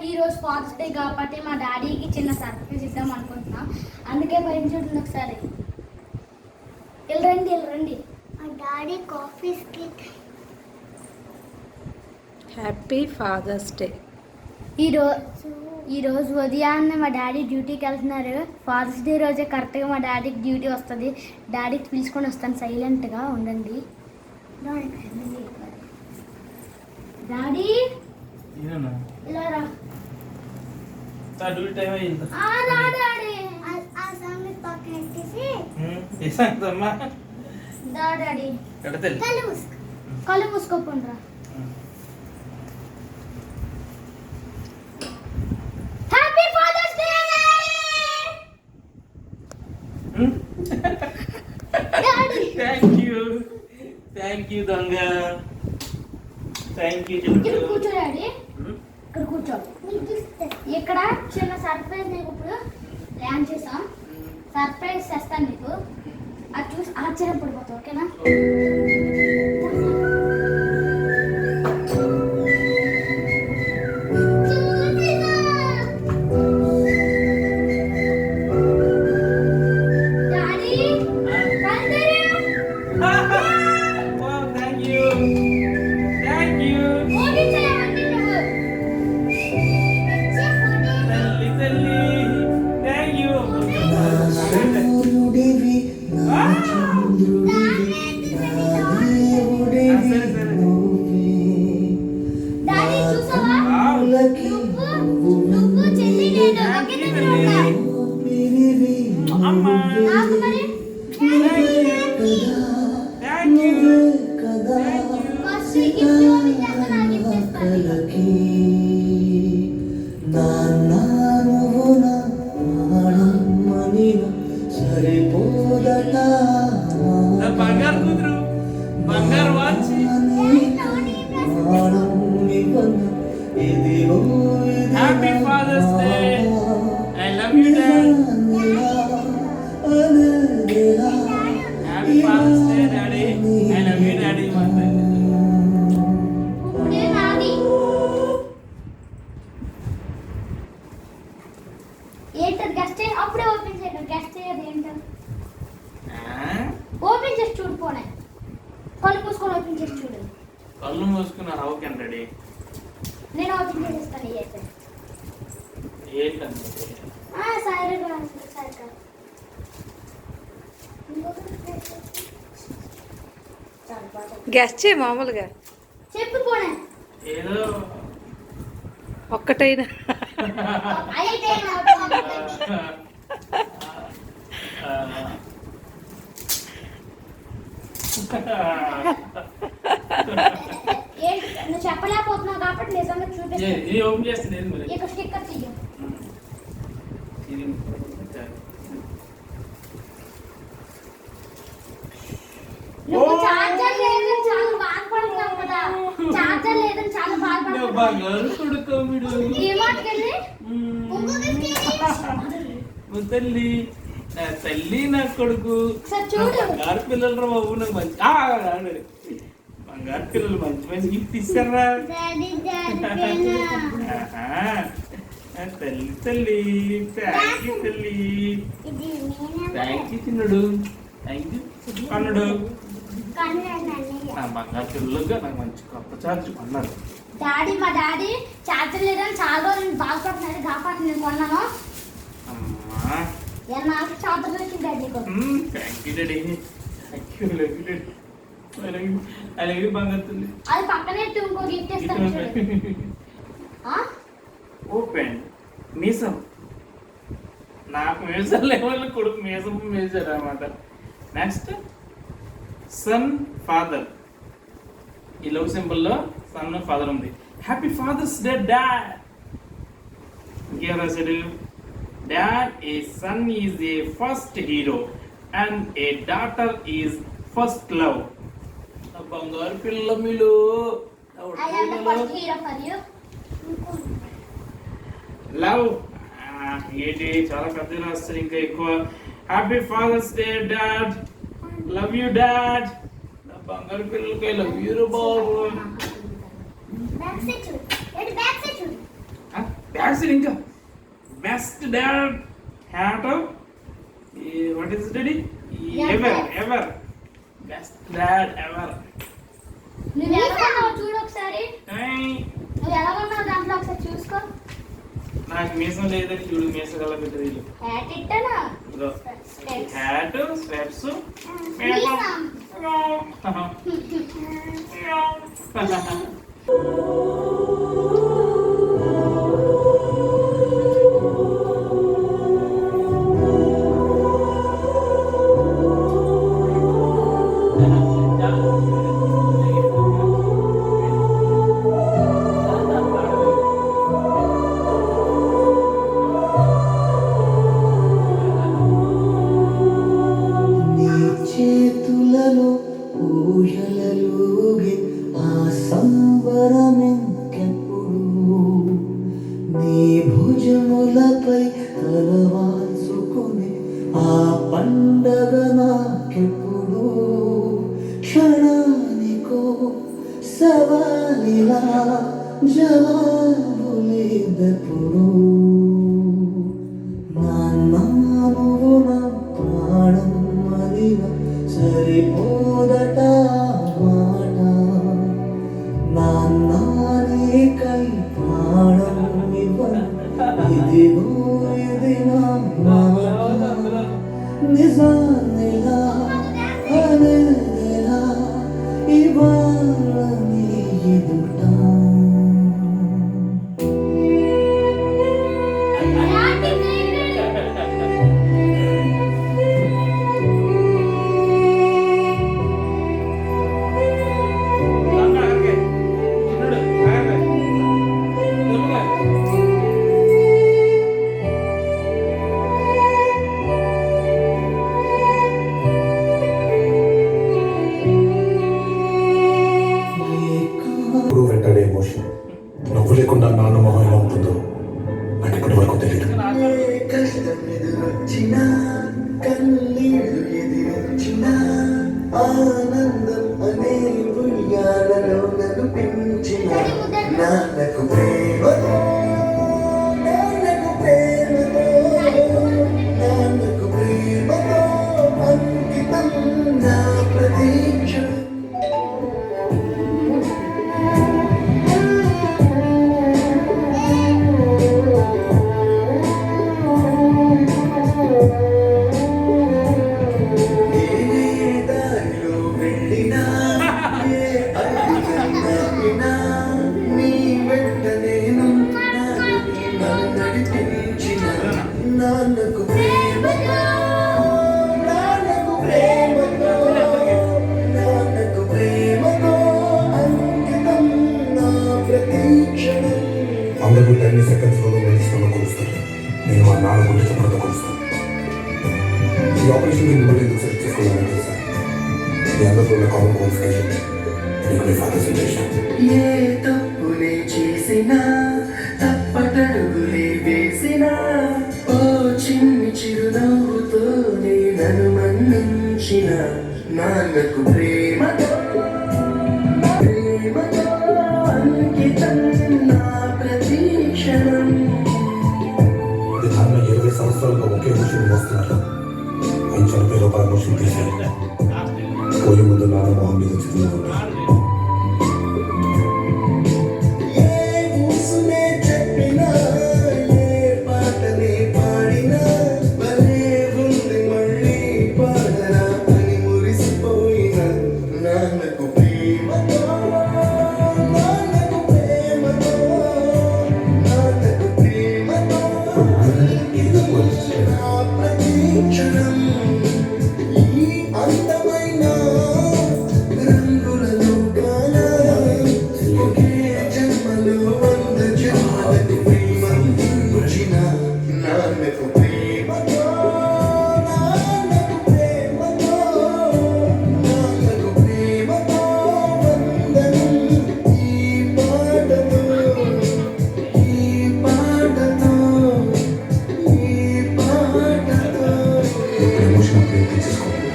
ఈ రోజు fathers day కాబట్టి మా డాడీకి చిన్న సర్ప్రైజ్ ఇద్దాం అనుకుంటున్నాం. అందుకే పైన చూడండి ఒకసారి. వెళ్ళరండి. మా daddy coffee skit. Happy father's day. ఈరోజు ఉదయాన్నే మా డాడీ డ్యూటీకి వెళ్తున్నారు. ఫాదర్స్ డే రోజే కరెక్ట్గా మా డాడీకి డ్యూటీ వస్తుంది. డాడీకి పిలుచుకొని వస్తాను, సైలెంట్గా ఉండండి. డాడీ ఇలా రా. డాడీ ఆ సాంగ్ పక్కన పెట్టేసి డాడీ కళ్ళు మూసుకోకుండా happy father's day daddy. Thank you దొంగ. Thank you. ఇక్కడ కూర్చో డాడీ, ఇక్కడ కూర్చో. ఇక్కడ చిన్న సర్ప్రైజ్ నీకు ఇప్పుడు ప్లాన్ చేసాం. సర్ప్రైజ్ చేస్తాను నీకు, అది చూసి ఆశ్చర్యపడిపోతావు. ఓకేనా? బంగారు కూతురు, బంగారు watch. Happy father's day. I love you dad. Happy father's day daddy. I love you daddy. ఏంటది గెస్ట్ అప్పుడే ఓపెన్ చేయడం. గెస్ట్ చేయదు ఏంటో ఓపెన్ చేసి చూడు. పోనే కళ్ళు మూసుకొని ఓపెన్ చేసి చూడు. కళ్ళు మూసుకున్నారు. How can daddy? నేను ఓపెన్ చేసేస్తాను. అయితే ఏంటంటే గెస్ట్ చేయి మామూలుగా. చెప్పు పోనే. ఏదో ఒక్కటైనా నువ్వు చెప్పలేకపోతున్నావు కాబట్టి నిజంగా చూపిస్తాను. ఓపెన్ చేస్తుంది. ఇక్కడ స్టిక్కర్ తీయ. నువ్వు చార్జర్ లేదని చాలా బాధపడుతున్నావు కదా. చార్జర్ లేదని చాలా బాధపడుతున్నావు. డిమార్ట్‌కెళ్ళి తల్లి నా తల్లి నా కొడుకు బంగారు పిల్లలు రా బాబు. నాకు మంచి బంగారు పిల్లలు మంచి మంచి గిఫ్ట్ ఇస్తారా. తల్లి తల్లి థ్యాంక్ యూ తల్లి. థ్యాంక్ యూ చిన్నుడు. థ్యాంక్ యూ కన్నుడు. నా బంగారు పిల్లలుగా నాకు మంచి కొత్త చార్జర్ కొన్నారు డాడీ. మా డాడీ చార్జర్ లేదని చాలా రోజులు బాధపడుతున్నాడు కాబట్టి నేను కొన్నాను. అమ్మా నాకు చార్జర్ వచ్చింది daddy. Thank you daddy. Thank you. Love you daddy. I love you బంగారు తల్లి. అది పక్కనే ఇంకో గిఫ్ట్ ఇస్తాను. ఓపెన్ మీసం. నాకు మీసం లేవాళ్ళు కొడుకు మీసం వేసాడు అన్నమాట. Next son father. ఈ లవ్ సింబల్లో సన్ ఫాదర్ ఉంది. Happy father's day dad. ఇంకేం రాశాడు? Dad a son is a first hero and a daughter is first love. బంగారు పిల్ల మీరు లవ్ ఏంటి చాలా పెద్ద రాస్తారు. ఇంకా ఎక్కువ. Happy father's day dad. Love you dad. బంగారు పిల్లలకి లవ్ యూ బాబు. బ్యాక్ ఇంకా best dad hat what is daddy ever best dad ever. నువ్వు ఎలా ఉన్నావు చూడు ఒకసారి. నువ్వు ఎలా ఉన్నావు దాంట్లో ఒకసారి చూసుకో. నాకు మీసం లేదని చూడు, మీసం కల్లా పెట్టదు. హ్యాట్ ఇట్టనా హ్యాట్ స్వెట్స్ నీ చేతులలో ఊయలలోగి ఆ సంబరమెంకెప్పుడు నీ భుజములపై తలవాల్చుకుని ఆ పండగ నాకెప్పుడు క్షణానికో సవాలిలా జవాబు లేదెప్పుడు నాన్నవు నా ప్రాణం మదిన సరిపోదట మాట నాన్నకై ప్రాణం ఇవ్వను ఇదిగో ఇది నా మాట నిజానిలా అనేదిలా ఇవాళ నీ ఎదుట ఇప్పుడు వెంటనే ఎమోషన్ నవ్వు లేకుండా నాన్న మొహం ఎలా ఉంటుందో నాకు ఇప్పటి వరకు తెలియదు. ఏ కష్టం ఎదురొచ్చినా కన్నీళ్ళు ఎదిరించినా ఆనందం అనే ఉయ్యాలలో నన్ను పెంచిన నాన్నకు ప్రేమతో నాన్నకు ప్రేమతో నాన్నకు ప్రేమతో అంకితం నా ప్రతీక్ష. నాన్నకు ప్రేమతో నాన్నకు ప్రేమతో నాన్నకు ప్రేమతో అంకితం నా ప్రతీక్షణం. అందరూ 10 సెకండ్స్లో మెలిస్తాను కొలుస్తారు, నేను మా నాన్న గురించి చెప్పడంతో కొలుస్తాను. ఈ ఆపరేషన్ మిమ్మల్ని ఎందుకు సెలెక్ట్ చేసుకోవాలని తెలుసా? మీ అందరిలో ఉన్న కామన్ క్వాలిఫికేషన్ మీకు మీ ఫాదర్ సజెషన్. ఏ తప్పులే చేసినా తప్పటడుగులే వేసినా ఓ చిన్ని చిరునవ్వుతోనే నన్ను మన్నించిన నాన్నకు ప్రేమతో ప్రేమతో అంకితం నా ప్రతీక్షణం. ఇది నాన్న 20 సంవత్సరాలుగా ఒకే మనిషిని మోస్తున్నారు. ఆయన చనిపోయే లోపల మనిషిని తీసేయాలి. పోయే ముందు నాన్న మొహం మీద చిరునవ్వు. ఏ ఊసునే చెప్పినా ఏ పాటనే పాడినా భలే ఉంది మళ్ళీ పాడరా అని మురిసిపోయిన నాన్నకు ప్రేమతో నాన్నకు ప్రేమతో నాన్నకు ప్రేమతో ఇది నా ప్రతీక్షణం. ఈ అందమైన రంగులలో గాన ఒకే జన్మలో 100 జన్మలకు ప్రేమించిన నాన్నకు ప్రేమతో నాన్నకు ప్రేమతో నాన్నకు ప్రేమతో వందనం. ఈ పాటతో ఈ పాటతో ఈ పాటతో ఎమోషన్ ప్రయత్నం చేసుకోవాలి,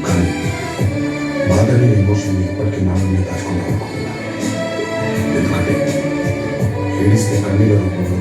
కానీ బాధని ఎమోషన్ ఇప్పటికీ నాన్న మీద దాచుకుంటాం అనుకుంటున్నాను. ఎందుకంటే ఏడిస్తే కన్నీళ్ళ రూపంలో